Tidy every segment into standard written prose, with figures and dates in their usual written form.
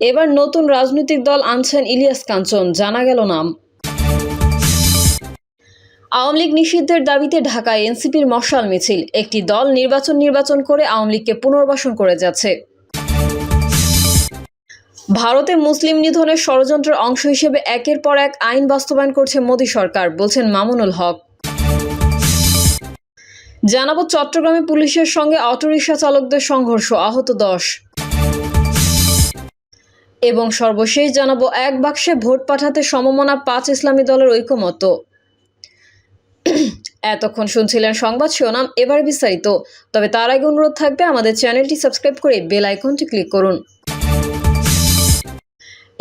এবার নতুন রাজনৈতিক দল আনছেন ইলিয়াস কাঞ্চন, জানা গেল নাম। আওয়ামী লীগ নিষিদ্ধের দাবিতে ঢাকায় এনসিপির মশাল মিছিল। একটি দল নির্বাচন করে আওয়ামী লীগকে পুনর্বাসন করে যাচ্ছে। ভারতে মুসলিম নিধনের ষড়যন্ত্রের অংশ হিসেবে একের পর এক আইন বাস্তবায়ন করছে মোদী সরকার, বলছেন মামুনুল হক। জানাবো চট্টগ্রামে পুলিশের সঙ্গে অটোরিকশা চালকদের সংঘর্ষ, আহত 10। এবং সর্বশেষ জানাবো এক বাক্সে ভোট পাঠাতে সমমনা 5 ইসলামী দলের ঐকমত্য। এতক্ষণ শুনছিলেন সংবাদ শিরোনাম, এবার বিস্তারিত। তবে তার আগে অনুরোধ থাকবে আমাদের চ্যানেলটি সাবস্ক্রাইব করে বেল আইকনটি ক্লিক করুন।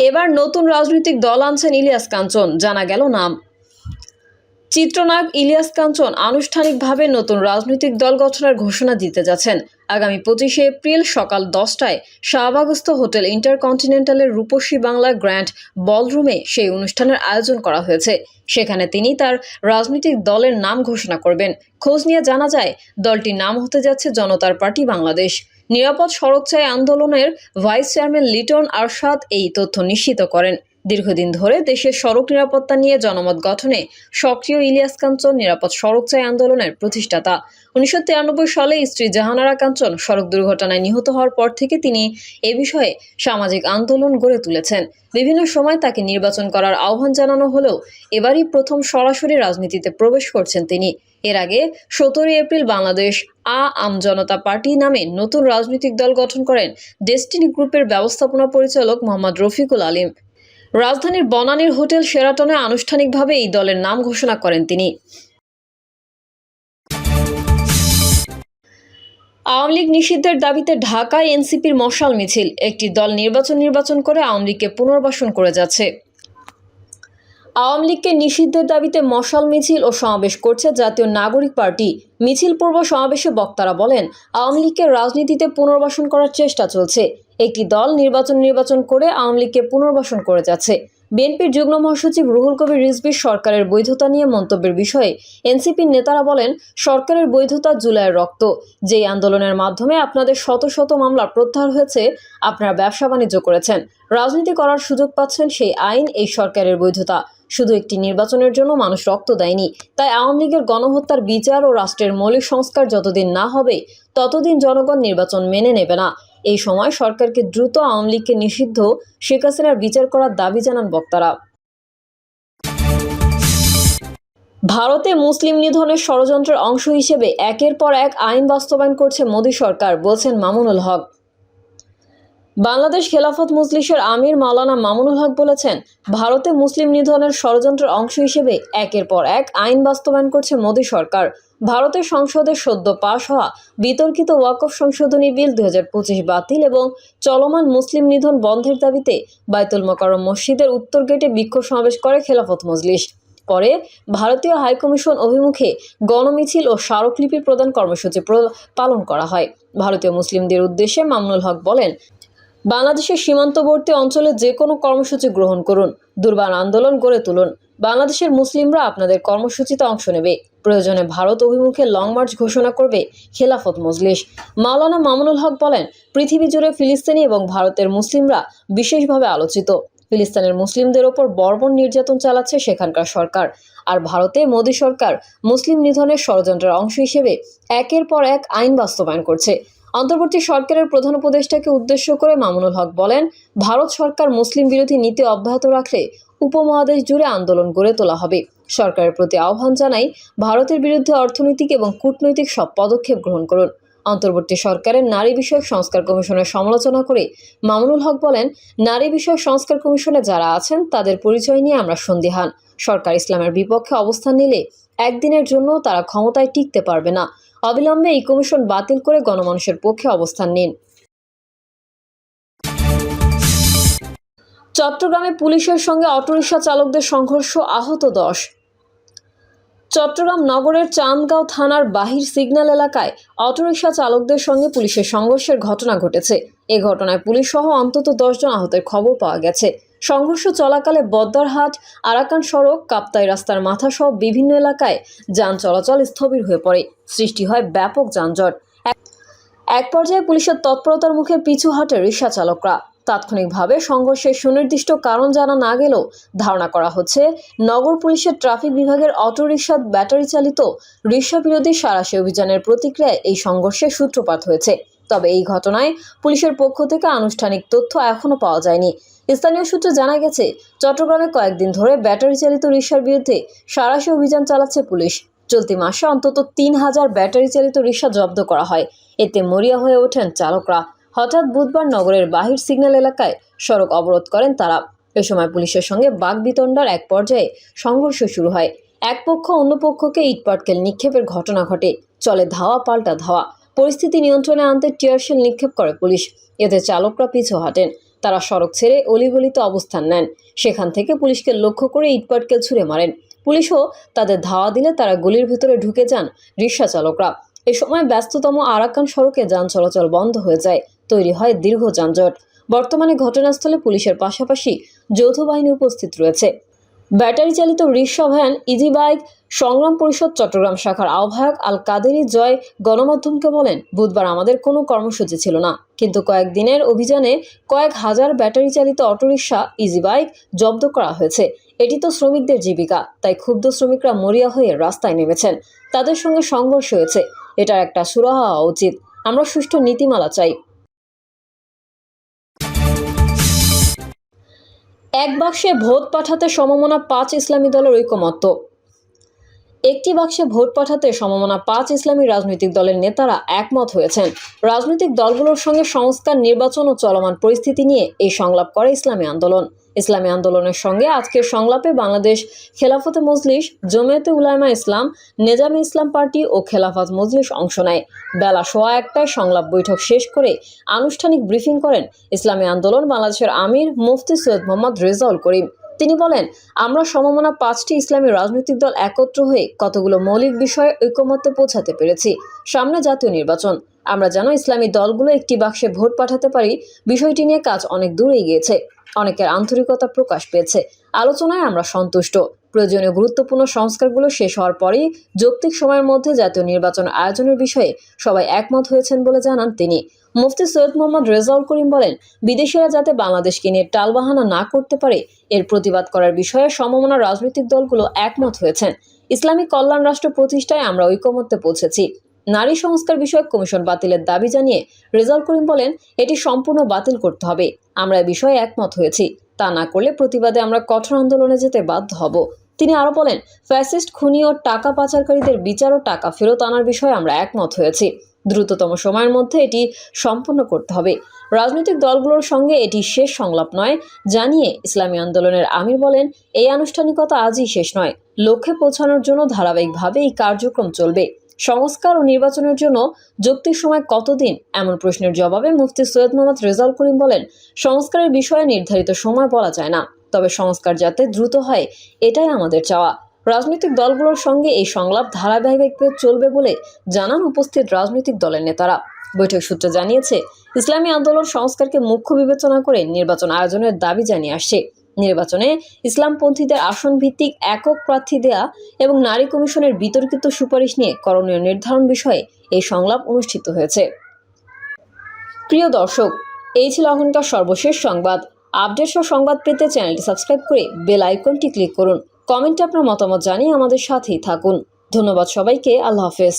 এবার নতুন রাজনৈতিক দল আনছেন ইলিয়াস কাঞ্চন, জানা গেল নাম। চিত্রনায়ক ইলিয়াস কাঞ্চন আনুষ্ঠানিকভাবে নতুন রাজনৈতিক দল গঠনের ঘোষণা দিতে যাচ্ছেন। আগামী 25 এপ্রিল সকাল 10টায় শাহবাগস্থ হোটেল ইন্টারকন্টিনেন্টালের রূপসী বাংলা গ্র্যান্ড বলরুমে সেই অনুষ্ঠানের আয়োজন করা হয়েছে। সেখানে তিনি তার রাজনৈতিক দলের নাম ঘোষণা করবেন। খোঁজ নিয়ে জানা যায়, দলটির নাম হতে যাচ্ছে জনতার পার্টি বাংলাদেশ। নিরাপদ সড়ক চাই আন্দোলনের ভাইস চেয়ারম্যান লিটন আরশাদ এই তথ্য নিশ্চিত করেন। দীর্ঘদিন ধরে দেশের সড়ক নিরাপত্তা নিয়ে জনমত গঠনে সক্রিয় ইলিয়াস কাঞ্চন নিরাপদ সড়ক চাই আন্দোলনের প্রতিষ্ঠাতা। 1993 সালে স্ত্রী জাহানারা কাঞ্চন সড়ক দুর্ঘটনায় নিহত হওয়ার পর থেকে তিনি এ বিষয়ে সামাজিক আন্দোলন গড়ে তুলেছেন। বিভিন্ন সময় তাকে নির্বাচন করার আহ্বান জানানো হলেও এবারই প্রথম সরাসরি রাজনীতিতে প্রবেশ করছেন তিনি। এর আগে 17 এপ্রিল বাংলাদেশ আমজনতা পার্টি নামে নতুন রাজনৈতিক দল গঠন করেন ডেস্টিনি গ্রুপের ব্যবস্থাপনা পরিচালক মোহাম্মদ রফিকুল আলীম। রাজধানীর বনানীর হোটেল শেরাটনে আনুষ্ঠানিকভাবে এই দলের নাম ঘোষণা করেন তিনি। আওয়ামী লীগ নিষিদ্ধের দাবিতে ঢাকায় এনসিপির মশাল মিছিল। একটি দল নির্বাচন করে আওয়ামী লীগকে পুনর্বাসন করে যাচ্ছে। আওয়ামী লীগকে নিষিদ্ধের দাবিতে মশাল মিছিল ও সমাবেশ করছে জাতীয় নাগরিক পার্টি। মিছিল পূর্ব সমাবেশে বক্তারা বলেন, আওয়ামী লীগকে রাজনীতিতে পুনর্বাসন করার চেষ্টা চলছে। একটি দল নির্বাচন করে আওয়ামী লীগকে পুনর্বাসন করে যাচ্ছে। বিএনপির যুগ্ম মহাসচিব রুহুল কবির রিজভী সরকারের বৈধতা নিয়ে মন্তব্যের বিষয়ে এনসিপির নেতারা বলেন, সরকারের বৈধতা জুলাইয়ের রক্ত। যেই আন্দোলনের মাধ্যমে আপনাদের শত শত মামলা প্রত্যাহার হয়েছে, আপনারা ব্যবসা বাণিজ্য করেছেন, রাজনীতি করার সুযোগ পাচ্ছেন, সেই আইন এই সরকারের বৈধতা। শুধু একটি নির্বাচনের জন্য মানুষ রক্ত দেয়নি। তাই আওয়ামী লীগের গণহত্যার বিচার ও রাষ্ট্রের মৌলিক সংস্কার যতদিন না হবে ততদিন জনগণ নির্বাচন মেনে নেবে না। এই সময় সরকারকে দ্রুত আওয়ামী লীগকে নিষিদ্ধ, শেখ হাসিনার বিচার করার দাবি জানান বক্তারা। ভারতে মুসলিম নিধনের ষড়যন্ত্রের অংশ হিসেবে একের পর এক আইন বাস্তবায়ন করছে মোদী সরকার, বলছেন মামুনুল হক। বাংলাদেশ খেলাফত মজলিসের আমির মাওলানা মামুনুল হক বলেছেন, ভারতে মুসলিম নিধনের ষড়যন্ত্রের অংশ হিসেবে একের পর এক আইন বাস্তবায়ন করছে মোদী সরকার। ভারতের সংসদে সদ্য পাশ হওয়া বিতর্কিত ওয়াকফ সংশোধনী বিল 2025 বাতিল এবং চলমান মুসলিম নিধন বন্ধের দাবিতে বাইতুল মোকাররম মসজিদের উত্তর গেটে বিক্ষোভ সমাবেশ করে খেলাফত মজলিস। পরে ভারতীয় হাইকমিশন অভিমুখে গণমিছিল ও স্মারকলিপি প্রদান কর্মসূচি পালন করা হয়। ভারতীয় মুসলিমদের উদ্দেশ্যে মামুনুল হক বলেন, বাংলাদেশের সীমান্তবর্তী অঞ্চলে যে কোনো কর্মসূচি গ্রহণ করুন, দুর্বার আন্দোলন গড়ে তুলুন। বাংলাদেশের মুসলিমরা আপনাদের কর্মসূচিতে অংশ নেবে। প্রয়োজনে ভারত অভিমুখে লং মার্চ ঘোষণা করবে খেলাফত মজলিস। মাওলানা মামুনুল হক বলেন, পৃথিবী জুড়ে ফিলিস্তিনি এবং ভারতের মুসলিমরা বিশেষভাবে আলোচিত। ফিলিস্তিনের মুসলিমদের ওপর বর্বর নির্যাতন চালাচ্ছে সেখানকার সরকার। আর ভারতে মোদী সরকার মুসলিম নিধনের ষড়যন্ত্রের অংশ হিসেবে একের পর এক আইন বাস্তবায়ন করছে। অন্তর্বর্তী সরকারের প্রধান উপদেষ্টাকে উদ্দেশ্য করে মামুনুল হক বলেন, ভারত সরকার মুসলিম বিরোধী নীতি অব্যাহত রাখলে উপমহাদেশ জুড়ে আন্দোলন গড়ে তোলা হবে। সরকারের প্রতি আহ্বান জানাই, ভারতের বিরুদ্ধে অর্থনৈতিক এবং কূটনৈতিক সব পদক্ষেপ গ্রহণ করুন। অন্তর্বর্তী সরকারের নারী বিষয়ক সংস্কার কমিশনের সমালোচনা করে মামুনুল হক বলেন, নারী বিষয়ক সংস্কার কমিশনে যারা আছেন তাদের পরিচয় নিয়ে আমরা সন্দিহান। সরকার ইসলামের বিপক্ষে অবস্থান নিলে একদিনের জন্য তারা ক্ষমতায় টিকতে পারবে না। অবিলম্বে এই কমিশন বাতিল করে গণমানুষের পক্ষে অবস্থান নিন। চট্টগ্রামে পুলিশের সঙ্গে অটোরিকশা চালকদের সংঘর্ষ, আহত 10। চট্টগ্রাম নগরের চান্দগাঁও থানার বাহির সিগন্যাল এলাকায় অটোরিকশা চালকদের সঙ্গে পুলিশের সংঘর্ষের ঘটনা ঘটেছে। এ ঘটনায় পুলিশ সহ অন্তত 10 জন আহতের খবর পাওয়া গেছে। সংঘর্ষ চলাকালে বদ্দারহাট আরাকান সড়ক, কাপ্তাই রাস্তার মাথা সহ বিভিন্ন এলাকায় যান চলাচল স্থবির হয়ে পড়ে। সৃষ্টি হয় ব্যাপক যানজট। এক পর্যায়ে পুলিশের তৎপরতার মুখে পিছু হটে রিকশা চালকরা। তাৎক্ষণিকভাবে সংঘর্ষের সুনির্দিষ্ট কারণ জানা না গেলেও ধারণা করা হচ্ছে নগর পুলিশের ট্রাফিক বিভাগের অটোরিকশা ব্যাটারি চালিত রিকশা বিরোধী সাঁড়াশি অভিযানের প্রতিক্রিয়ায় এই সংঘর্ষের সূত্রপাত হয়েছে। তবে এই ঘটনায় পুলিশের পক্ষ থেকে আনুষ্ঠানিক তথ্য এখনো পাওয়া যায়নি। স্থানীয় সূত্রে জানা গেছে, চট্টগ্রামে কয়েকদিন ধরে ব্যাটারি চালিত রিকশার বিরুদ্ধে সাঁড়াশি অভিযান চালাচ্ছে পুলিশ। চলতি মাসে অন্তত 3000 ব্যাটারি চালিত রিকশা জব্দ করা হয়। এতে মরিয়া হয়ে ওঠেন চালকরা। হঠাৎ বুধবার নগরের বাহির সিগন্যাল এলাকায় সড়ক অবরোধ করেন তারা। এ সময় পুলিশের সঙ্গে বাকবিতণ্ডার এক পর্যায়ে সংঘর্ষ শুরু হয়। এক পক্ষ অন্য পক্ষকে ইটপাটকেল নিক্ষেপের ঘটনা ঘটে। চলে ধাওয়া পাল্টা ধাওয়া। পরিস্থিতি নিয়ন্ত্রণে আনতে টিয়ারশেল নিক্ষেপ করে পুলিশ। এতে চালকরা পিছু হাঁটেন। তারা সড়ক ছেড়ে অলিগলিতে অবস্থান নেন। সেখান থেকে পুলিশকে লক্ষ্য করে ইটপাটকেল ছুড়ে মারেন। পুলিশও তাদের ধাওয়া দিলে তারা গলির ভেতরে ঢুকে যান রিকশা চালকরা। এ সময় ব্যস্ততম আরাকান সড়কে যান চলাচল বন্ধ হয়ে যায়। তৈরি হয় দীর্ঘ যানজট। বর্তমানে ঘটনাস্থলে পুলিশের পাশাপাশি যৌথ বাহিনী উপস্থিত রয়েছে। ব্যাটারি চালিত রিকশা ভ্যান ইজি বাইক সংগ্রাম পরিষদ চট্টগ্রাম শাখার আহ্বায়ক আল কাদেরি জয় গণমাধ্যমকে বলেন, বুধবার আমাদের কোনো কর্মসূচি ছিল না, কিন্তু কয়েকদিনের অভিযানে কয়েক হাজার ব্যাটারি চালিত অটোরিকশা ইজি বাইক জব্দ করা হয়েছে। এটি তো শ্রমিকদের জীবিকা, তাই ক্ষুব্ধ শ্রমিকরা মরিয়া হয়ে রাস্তায় নেমেছেন। তাদের সঙ্গে সংঘর্ষ হয়েছে। এটার একটা সুরাহা হওয়া উচিত। আমরা সুষ্ঠু নীতিমালা চাই। এক বাক্সে ভোট পাঠাতে সমমনা 5 ইসলামী দলের ঐকমত্য। একটি বাক্সে ভোট পাঠাতে সমমনা 5 ইসলামী রাজনৈতিক দলের নেতারা একমত হয়েছেন। রাজনৈতিক দলগুলোর সঙ্গে সংস্কার, নির্বাচন ও চলমান পরিস্থিতি নিয়ে এই সংলাপ করে ইসলামী আন্দোলন। ইসলামী আন্দোলনের সঙ্গে আজকের সংলাপে বাংলাদেশ খেলাফতে মজলিস, জমিয়তে উলামা ইসলাম, নেজামে ইসলাম পার্টি ও খেলাফত মজলিস অংশ নেয়। বেলা 1:15টায় সংলাপ বৈঠক শেষ করে আনুষ্ঠানিক ব্রিফিং করেন ইসলামী আন্দোলন বাংলাদেশের আমির মুফতি সৈয়দ মোহাম্মদ রেজাউল করিম। তিনি বলেন, আমরা সমমনা 5টি ইসলামী রাজনৈতিক দল একত্র হয়ে কতগুলো মৌলিক বিষয়ে ঐকমত্যে পৌঁছাতে পেরেছি। সামনে জাতীয় নির্বাচন, আমরা যেন ইসলামী দলগুলো একটি বাক্সে ভোট পাঠাতে পারি, বিষয়টি নিয়ে কাজ অনেক দূরে এগিয়েছে। অনেকের আন্তরিকতা প্রকাশ পেয়েছে। আলোচনায় আমরা সন্তুষ্ট। প্রয়োজনীয় গুরুত্বপূর্ণ সংস্কারগুলো শেষ হওয়ার পরেই যৌক্তিক সময়ের মধ্যে জাতীয় নির্বাচন আয়োজনের বিষয়ে সবাই একমত হয়েছেন বলে জানান তিনি। মুফতি সৈয়দ মোহাম্মদ রেজাউল করিম বলেন, বিদেশিরা যাতে বাংলাদেশকে নিয়ে টালবাহানা না করতে পারে, এর প্রতিবাদ করার বিষয়ে সমমনা রাজনৈতিক দলগুলো একমত হয়েছেন। ইসলামিক কল্যাণ রাষ্ট্র প্রতিষ্ঠায় আমরা ঐকমত্যে পৌঁছেছি। নারী সংস্কার বিষয়ক কমিশন বাতিলের দাবি জানিয়ে রেজাউল করিম বলেন, এটি সম্পূর্ণ বাতিল করতে হবে। আমরা এ বিষয়ে একমত হয়েছি। তা না করলে প্রতিবাদে আমরা কঠোর আন্দোলনে যেতে বাধ্য হব। তিনি আরও বলেন, ফ্যাসিস্ট, খুনি ও টাকা পাচারকারীদের বিচার ও টাকা ফেরত আনার বিষয়ে আমরা একমত হয়েছি। দ্রুততম সময়ের মধ্যে এটি সম্পন্ন করতে হবে। রাজনৈতিক দলগুলোর সঙ্গে এটি শেষ সংলাপ নয় জানিয়ে ইসলামী আন্দোলনের আমির বলেন, এই আনুষ্ঠানিকতা আজই শেষ নয়। লক্ষ্যে পৌঁছানোর জন্য ধারাবাহিকভাবে এই কার্যক্রম চলবে। সংস্কার ও নির্বাচনের জন্য যৌক্তিক সময় কতদিন, এমন প্রশ্নের জবাবে মুফতি সৈয়দ মোহাম্মদ রেজাউল করিম বলেন, সংস্কারের বিষয়ে নির্ধারিত সময় বলা যায় না, তবে সংস্কার যাতে দ্রুত হয় এটাই আমাদের চাওয়া। রাজনৈতিক দলগুলোর সঙ্গে এই সংলাপ ধারাবাহিকভাবে চলবে বলে জানান উপস্থিত রাজনৈতিক দলের নেতারা। বৈঠক সূত্র জানিয়েছে, ইসলামী আন্দোলন সংস্কারকে মুখ্য বিবেচনা করে নির্বাচন আয়োজনের দাবি জানিয়ে আসছে। নির্বাচনে ইসলামপন্থীদের আসন ভিত্তিক একক প্রার্থী দেয়া এবং নারী কমিশনের বিতর্কিত সুপারিশ নিয়ে করণীয় নির্ধারণ বিষয়ে এই সংলাপ অনুষ্ঠিত হয়েছে। প্রিয় দর্শক, এই ছিল এখনকার সর্বশেষ সংবাদ। আপডেট সহ সংবাদ পেতে চ্যানেলটি সাবস্ক্রাইব করে বেল আইকনটি ক্লিক করুন। কমেন্টে আপনার মতামত জানিয়ে আমাদের সাথেই থাকুন। ধন্যবাদ সবাইকে। আল্লাহ হাফেজ।